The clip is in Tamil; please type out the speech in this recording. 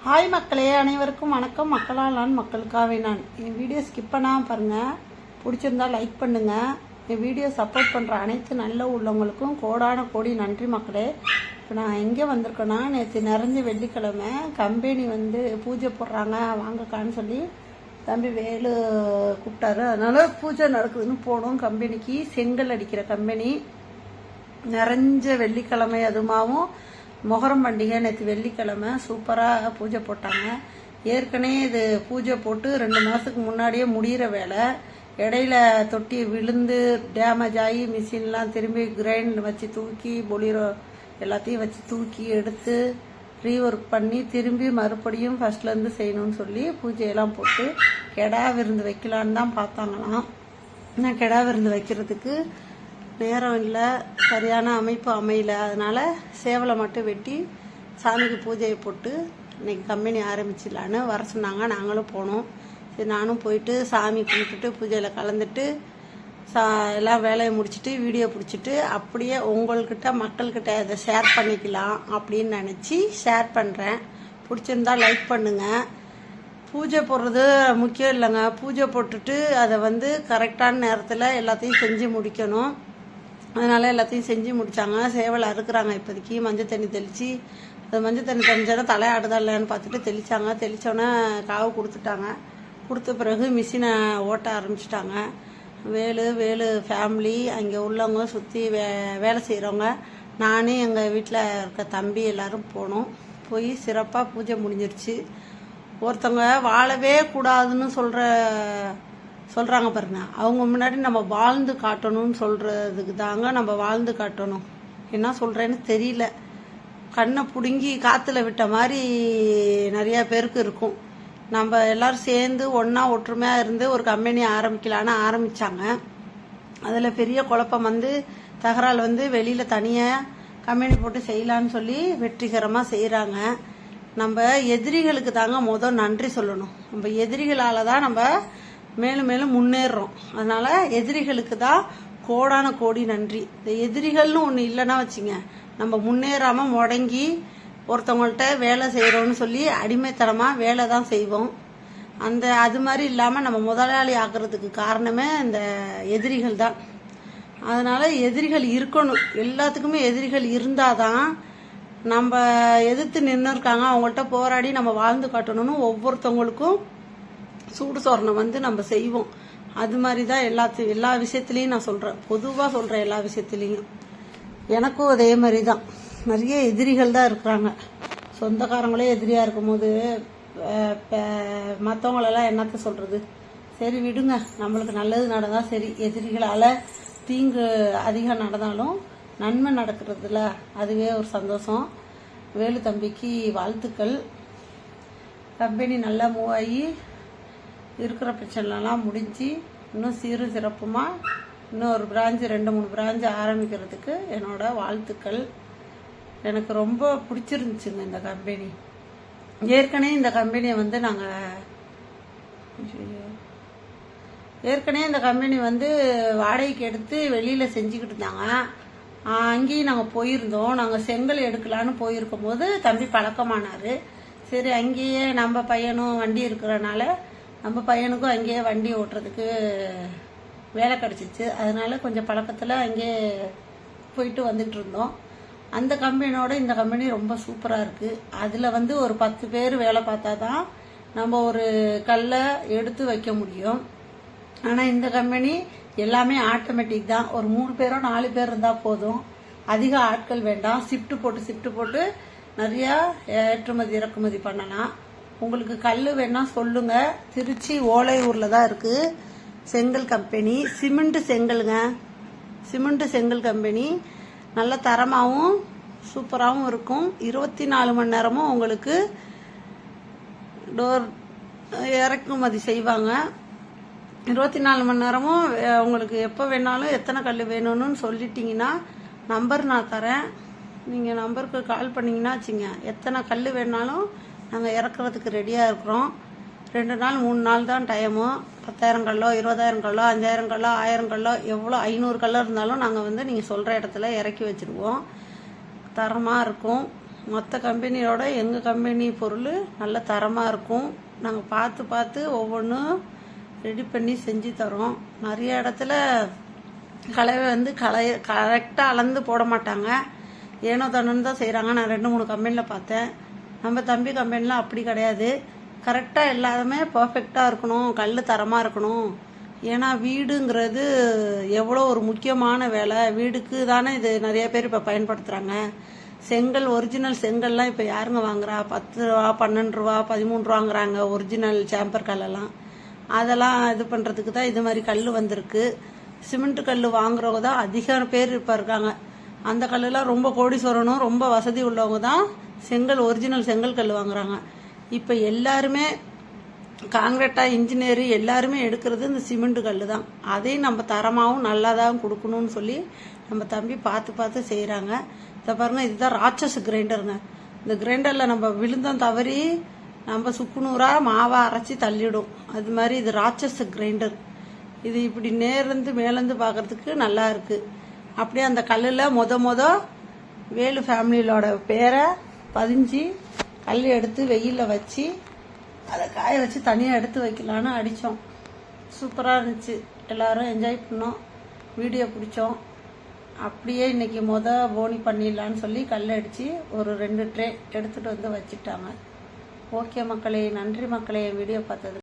ஹாய் மக்களே, அனைவருக்கும் வணக்கம். மக்களால் நான், மக்களுக்காகவே நான். என் வீடியோ ஸ்கிப் பண்ணாமல் பாருங்கள். பிடிச்சிருந்தா லைக் பண்ணுங்கள். என் வீடியோ சப்போர்ட் பண்ணுற அனைத்து நல்ல உள்ளவங்களுக்கும் கோடான கோடி நன்றி மக்களே. இப்போ நான் எங்கே வந்திருக்கேன்னா, நேற்று நிறைஞ்ச வெள்ளிக்கிழமை கம்பெனி பூஜை போடுறாங்க வாங்கக்கான்னு சொல்லி தம்பி வேலு கூப்பிட்டாரு. அதனால் பூஜை நடக்குதுன்னு போனோம். கம்பெனிக்கு செங்கல் அடிக்கிற கம்பெனி நிறைஞ்ச வெள்ளிக்கிழமை. அதுமாவும் மொஹரம் பண்டிகை நேற்று வெள்ளிக்கிழமை சூப்பராக பூஜை போட்டாங்க. ஏற்கனவே இது பூஜை போட்டு 2 மாதத்துக்கு முன்னாடியே முடிகிற வேலை. இடையில தொட்டி விழுந்து டேமேஜ் ஆகி மிஷின்லாம் திரும்பி கிரைண்ட் வச்சு தூக்கி பொலிரோ எல்லாத்தையும் வச்சு தூக்கி எடுத்து ரீஒர்க் பண்ணி திரும்பி மறுபடியும் ஃபர்ஸ்ட்லேருந்து செய்யணும்னு சொல்லி பூஜையெல்லாம் போட்டு கெடா விருந்து வைக்கலான்னு தான் பார்த்தாங்களாம். நான் கெடா விருந்து வைக்கிறதுக்கு நேரம் இல்லை, சரியான அமைப்பு அமையல. அதனால் சேவலை மட்டும் வெட்டி சாமிக்கு பூஜையை போட்டு இன்னைக்கு கம்பெனி ஆரம்பிச்சிடலான்னு வர சொன்னாங்க. நாங்களும் போனோம். சரி, நானும் போயிட்டு சாமி கும்பிட்டுட்டு பூஜையில் கலந்துட்டு எல்லாம் வேலையை முடிச்சுட்டு வீடியோ பிடிச்சிட்டு அப்படியே உங்கள்கிட்ட மக்கள்கிட்ட அதை ஷேர் பண்ணிக்கலாம் அப்படின்னு நினச்சி ஷேர் பண்ணுறேன். பிடிச்சிருந்தா லைக் பண்ணுங்கள். பூஜை போடுறது முக்கியம் இல்லைங்க. பூஜை போட்டுட்டு அதை கரெக்டான நேரத்தில் எல்லாத்தையும் செஞ்சு முடிக்கணும். அதனால் எல்லாத்தையும் செஞ்சு முடித்தாங்க. சேவலை அறுக்குறாங்க. இப்போதைக்கு மஞ்சள் தண்ணி தெளித்து அது மஞ்சள் தண்ணி தெளிச்சோன்னா தலையாடுதா இல்லைன்னு பார்த்துட்டு தெளித்தாங்க. தெளித்தோன்னே காவு கொடுத்துட்டாங்க. கொடுத்த பிறகு மிஷினை ஓட்ட ஆரம்பிச்சிட்டாங்க. வேலு ஃபேமிலி அங்கே உள்ளவங்க சுற்றி வேலை செய்கிறவங்க, நானே எங்கள் வீட்டில் இருக்க தம்பி எல்லோரும் போனோம். போய் சிறப்பாக பூஜை முடிஞ்சிருச்சு. ஒருத்தவங்க வாழவே கூடாதுன்னு சொல்கிறாங்க பாருங்க, அவங்க முன்னாடி நம்ம வாழ்ந்து காட்டணும்னு சொல்கிறதுக்கு தாங்க நம்ம வாழ்ந்து காட்டணும். என்ன சொல்கிறேன்னு தெரியல. கண்ணை பிடுங்கி காற்றுல விட்ட மாதிரி நிறையா பேருக்கு இருக்கும். நம்ம எல்லோரும் சேர்ந்து ஒன்றா ஒற்றுமையாக இருந்து ஒரு கம்பெனி ஆரம்பிக்கலான்னு ஆரம்பித்தாங்க. அதில் பெரிய குழப்பம் தகரால் வெளியில் தனியாக கம்பெனி போட்டு செய்யலான்னு சொல்லி வெற்றிகரமாக செய்கிறாங்க. நம்ம எதிரிகளுக்கு தாங்க நன்றி சொல்லணும். நம்ம எதிரிகளால் தான் நம்ம மேலும் மேலும் முன்னேறோம். அதனால் எதிரிகளுக்கு தான் கோடான கோடி நன்றி. இந்த எதிரிகள்னு ஒன்று இல்லைன்னா வச்சுங்க, நம்ம முன்னேறாமல் முடங்கி ஒருத்தவங்கள்ட்ட வேலை செய்கிறோன்னு சொல்லி அடிமைத்தனமாக வேலை தான் செய்வோம். அது மாதிரி இல்லாமல் நம்ம முதலாளி ஆக்குறதுக்கு காரணமே இந்த எதிரிகள் தான். அதனால் எதிரிகள் இருக்கணும். எல்லாத்துக்குமே எதிரிகள் இருந்தால் தான் நம்ம எதிர்த்து நின்று இருக்காங்க அவங்கள்ட்ட போராடி நம்ம வாழ்ந்து காட்டணும்னு ஒவ்வொருத்தவங்களுக்கும் சூடு சோரணம் நம்ம செய்வோம். அது மாதிரி தான் எல்லா விஷயத்துலையும் நான் சொல்கிறேன். பொதுவாக சொல்கிறேன். எல்லா விஷயத்துலையும் எனக்கும் அதே மாதிரி தான். நிறைய எதிரிகள் தான் இருக்கிறாங்க. சொந்தக்காரங்களே எதிரியாக இருக்கும்போது மற்றவங்களெல்லாம் என்னத்த சொல்கிறது. சரி விடுங்க, நம்மளுக்கு நல்லது நடந்தால் சரி. எதிரிகளால் தீங்கு அதிகம் நடந்தாலும் நன்மை நடக்கிறதுல அதுவே ஒரு சந்தோஷம். வேலு தம்பிக்கு வாழ்த்துக்கள். கம்பெனி நல்லா மூவ் ஆகி இருக்கிற பிரச்சனைலாம் முடிஞ்சு இன்னும் சீரு சிறப்புமாக இன்னும் ஒரு பிரான்ச்சு 2-3 பிரான்ச்சு ஆரம்பிக்கிறதுக்கு என்னோட வாழ்த்துக்கள். எனக்கு ரொம்ப பிடிச்சிருந்துச்சுங்க இந்த கம்பெனி. ஏற்கனவே இந்த கம்பெனியை இந்த கம்பெனி வாடகைக்கு எடுத்து வெளியில் செஞ்சுக்கிட்டு இருந்தாங்க. அங்கேயும் நாங்கள் போயிருந்தோம். நாங்கள் செங்கல் எடுக்கலான்னு போயிருக்கும் போது தம்பி பழக்கமானார். சரி, அங்கேயே நம்ம பையனும் வண்டி இருக்கிறனால நம்ம பையனுக்கும் அங்கேயே வண்டி ஓட்டுறதுக்கு வேலை கிடச்சிச்சு. அதனால கொஞ்சம் பழக்கத்தில் அங்கேயே போயிட்டு வந்துட்டு இருந்தோம். அந்த கம்பெனியோட இந்த கம்பெனி ரொம்ப சூப்பராக இருக்குது. அதில் ஒரு 10 பேர் வேலை பார்த்தா தான் நம்ம ஒரு கல்லை எடுத்து வைக்க முடியும். ஆனால் இந்த கம்பெனி எல்லாமே ஆட்டோமேட்டிக் தான். ஒரு 3 பேரோ 4 பேர் இருந்தால் போதும். அதிக ஆட்கள் வேண்டாம். ஷிஃப்ட் போட்டு நிறையா ஏற்றுமதி இறக்குமதி பண்ணலாம். உங்களுக்கு கல் வேணா சொல்லுங்க. திருச்சி ஓலையூரில் தான் இருக்குது செங்கல் கம்பெனி. சிமெண்ட் செங்கல் கம்பெனி நல்ல தரமாகவும் சூப்பராகவும் இருக்கும். 24 மணி நேரமும் உங்களுக்கு டோர் இறக்குமதி செய்வாங்க. 24 மணி நேரமும் உங்களுக்கு எப்போ வேணாலும் எத்தனை கல் வேணும்னு சொல்லிட்டீங்கன்னா நம்பர் நான் தரேன். நீங்கள் நம்பருக்கு கால் பண்ணிங்கன்னா வச்சுங்க, எத்தனை கல் வேணாலும் நாங்கள் இறக்குறதுக்கு ரெடியாக இருக்கிறோம். 2 நாள் 3 நாள் தான் டைமு. 10,000 கல்லோ 20,000 கல்லோ 5,000 கல்லோ 1000 கல்லோ எவ்வளோ 500 கல்லோ இருந்தாலும் நாங்கள் நீங்கள் சொல்கிற இடத்துல இறக்கி வச்சுருவோம். தரமாக இருக்கும். மற்ற கம்பெனியோட எங்கள் கம்பெனி பொருள் நல்ல தரமாக இருக்கும். நாங்கள் பார்த்து பார்த்து ஒவ்வொன்றும் ரெடி பண்ணி செஞ்சு தரோம். நிறைய இடத்துல கலவை வந்து கரெக்டாக அளந்து போட மாட்டாங்க, ஏனோ தானோன்னு தான் செய்கிறாங்க. நான் 2-3 கம்பெனியில் பார்த்தேன். நம்ம தம்பி கம்பெனிலாம் அப்படி கிடையாது. கரெக்டாக எல்லாருமே பர்ஃபெக்டாக இருக்கணும், கல் தரமாக இருக்கணும். ஏன்னா வீடுங்கிறது எவ்வளோ ஒரு முக்கியமான வேலை. வீடுக்கு தானே இது நிறைய பேர் இப்போ பயன்படுத்துகிறாங்க. செங்கல், ஒரிஜினல் செங்கல்லாம் இப்போ யாருங்க வாங்குறா? 10 ரூபா, 12 ரூபா, 13 ரூபாங்கிறாங்க ஒரிஜினல் சாம்பர் கல்லெல்லாம். அதெல்லாம் இது பண்ணுறதுக்கு தான் இது மாதிரி கல் வந்திருக்கு. சிமெண்ட் கல் வாங்குறவங்க தான் அதிக பேர் இப்போ இருக்காங்க. அந்த கல்லெல்லாம் ரொம்ப கோடீஸ்வரனும் ரொம்ப வசதி உள்ளவங்க தான் செங்கல், ஒரிஜினல் செங்கல் கல் வாங்குறாங்க. இப்போ எல்லாருமே காங்கிரீட்டா, இன்ஜினியரு எல்லாருமே எடுக்கிறது இந்த சிமெண்ட் கல் தான். அதையும் நம்ம தரமாகவும் நல்லாதான் கொடுக்கணும்னு சொல்லி நம்ம தம்பி பார்த்து பார்த்து செய்கிறாங்க. இதை பாருங்க, இதுதான் ராட்சஸ் கிரைண்டருங்க. இந்த கிரைண்டரில் நம்ம விழுந்தம் தவறி நம்ம சுக்குநூறாக மாவை அரைச்சி தள்ளிடும். அது மாதிரி இது ராட்சஸ் கிரைண்டர். இது இப்படி நேர்ந்து மேலேருந்து பார்க்கறதுக்கு நல்லா இருக்குது. அப்படியே அந்த கல்லில் மொத வேலு ஃபேமிலியோட பேரை பதிஞ்சு கல் எடுத்து வெயிலில் வச்சு அதை காய வச்சு தனியாக எடுத்து வைக்கலான்னு அடித்தோம். சூப்பராக இருந்துச்சு. எல்லோரும் என்ஜாய் பண்ணோம், வீடியோ பிடிச்சோம். அப்படியே இன்றைக்கி போனி பண்ணிடலான்னு சொல்லி கல் அடித்து ஒரு 2 ட்ரே எடுத்துகிட்டு வந்து வச்சுட்டாங்க. ஓகே மக்களே, நன்றி மக்களே, வீடியோ பார்த்தது.